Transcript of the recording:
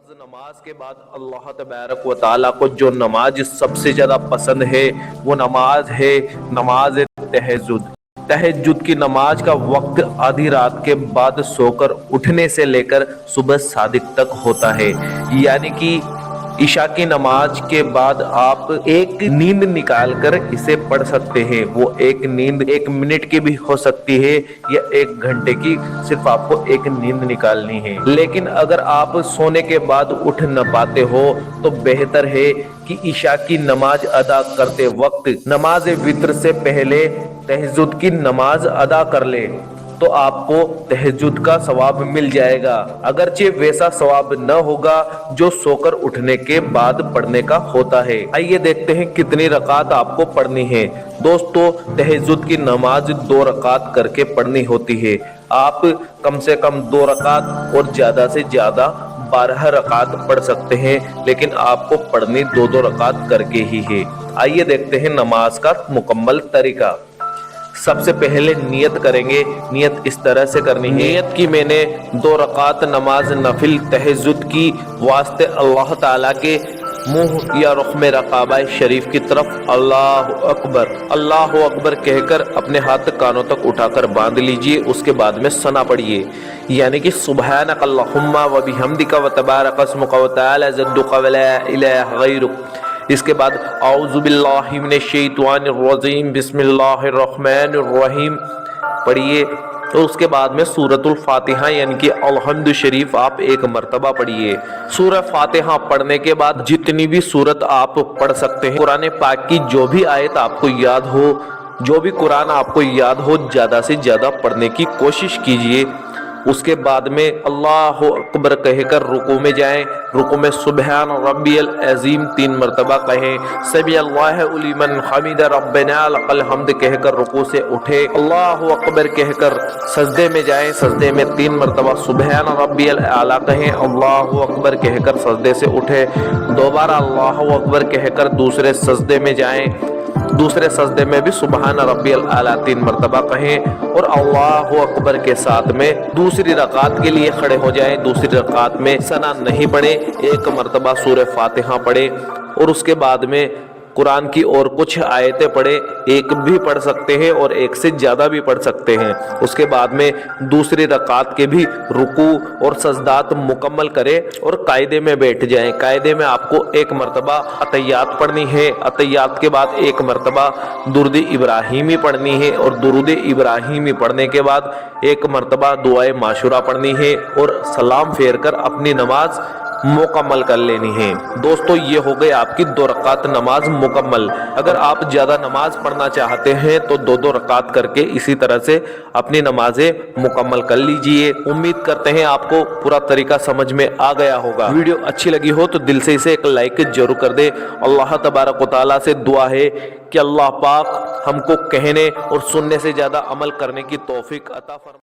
نماز کے بعد اللہ تبارک و تعالیٰ کو جو نماز سب سے زیادہ پسند ہے وہ نماز ہے نماز تہجد۔ تہجد کی نماز کا وقت آدھی رات کے بعد سو کر اٹھنے سے لے کر صبح صادق تک ہوتا ہے، یعنی کہ عشاء کی نماز کے بعد آپ ایک نیند نکال کر اسے پڑھ سکتے ہیں۔ وہ ایک نیند 1 منٹ کی بھی ہو سکتی ہے یا 1 گھنٹے کی، صرف آپ کو ایک نیند نکالنی ہے۔ لیکن اگر آپ سونے کے بعد اٹھ نہ پاتے ہو تو بہتر ہے کہ عشاء کی نماز ادا کرتے وقت نماز وتر سے پہلے تہجد کی نماز ادا کر لیں، تو آپ کو تہجد کا ثواب مل جائے گا، اگرچہ ویسا ثواب نہ ہوگا جو سو کر اٹھنے کے بعد پڑھنے کا ہوتا ہے۔ آئیے دیکھتے ہیں کتنی رکعت آپ کو پڑھنی ہے۔ دوستو، تہجد کی نماز 2 رکعت کر کے پڑھنی ہوتی ہے۔ آپ کم سے کم 2 رکعت اور زیادہ سے زیادہ 12 رکعت پڑھ سکتے ہیں، لیکن آپ کو پڑھنی 2 رکعت کر کے ہی ہے۔ آئیے دیکھتے ہیں نماز کا مکمل طریقہ۔ سب سے پہلے نیت کریں گے۔ نیت اس طرح سے کرنی ہے، نیت کی میں نے 2 رکعت نماز نفل تہجد کی واسطے اللہ تعالیٰ کے منہ یا رخ میں کعبہ شریف کی طرف اللہ اکبر کہہ کر اپنے ہاتھ کانوں تک اٹھا کر باندھ لیجئے۔ اس کے بعد میں ثنا پڑھیے، یعنی کہ سبحانک اللہم و بحمدک و تبارک اسمک و تعالی جدک و لا الہ غیرک۔ اس کے بعد اعوذ باللہ من الشیطان الرجیم بسم اللہ الرحمن الرحیم پڑھیے، اور اس کے بعد میں سورۃ الفاتحہ یعنی کہ الحمد شریف آپ 1 مرتبہ پڑھیے۔ سورہ فاتحہ پڑھنے کے بعد جتنی بھی سورت آپ پڑھ سکتے ہیں، قرآن پاک کی جو بھی آیت آپ کو یاد ہو، جو بھی قرآن آپ کو یاد ہو، زیادہ سے زیادہ پڑھنے کی کوشش کیجیے۔ اس کے بعد میں اللہ اکبر کہہ کر رکوع میں جائیں۔ رکوع میں سبحان ربی العظیم 3 مرتبہ کہیں، سمیع اللہ لمن حمد ربنا لک الحمد کہہ کر رکوع سے اٹھے۔ اللہ اکبر کہہ کر سجدے میں جائیں۔ سجدے میں 3 مرتبہ سبحان ربی الاعلی کہیں، اللہ اکبر کہہ کر سجدے سے اٹھے۔ دوبارہ اللہ اکبر کہہ کر دوسرے سجدے میں جائیں۔ دوسرے سجدے میں بھی سبحان ربی الاعلی 3 مرتبہ کہیں اور اللہ اکبر کے ساتھ میں دوسری رکعت کے لیے کھڑے ہو جائیں۔ دوسری رکعت میں ثنا نہیں پڑھیں، 1 مرتبہ سورہ فاتحہ پڑھیں اور اس کے بعد میں قرآن کی اور کچھ آیتیں پڑھیں۔ 1 بھی پڑھ سکتے ہیں اور 1 سے زیادہ بھی پڑھ سکتے ہیں۔ اس کے بعد میں دوسری رکعت کے بھی رکوع اور سجدات مکمل کریں اور قاعدے میں بیٹھ جائیں۔ قاعدے میں آپ کو 1 مرتبہ عطیات پڑھنی ہے۔ عطیات کے بعد 1 مرتبہ درود ابراہیمی پڑھنی ہے اور درود ابراہیمی پڑھنے کے بعد 1 مرتبہ دعائے معشورہ پڑھنی ہے اور سلام پھیر کر اپنی نماز مکمل کر لینی ہے۔ دوستو، یہ ہو گئی آپ کی 2 رکعت نماز مکمل۔ اگر آپ زیادہ نماز پڑھنا چاہتے ہیں تو 2 رکعت کر کے اسی طرح سے اپنی نمازیں مکمل کر لیجئے۔ امید کرتے ہیں آپ کو پورا طریقہ سمجھ میں آ گیا ہوگا۔ ویڈیو اچھی لگی ہو تو دل سے اسے ایک لائک ضرور کر دے۔ اللہ تبارک و تعالیٰ سے دعا ہے کہ اللہ پاک ہم کو کہنے اور سننے سے زیادہ عمل کرنے کی توفیق عطا فرمائے۔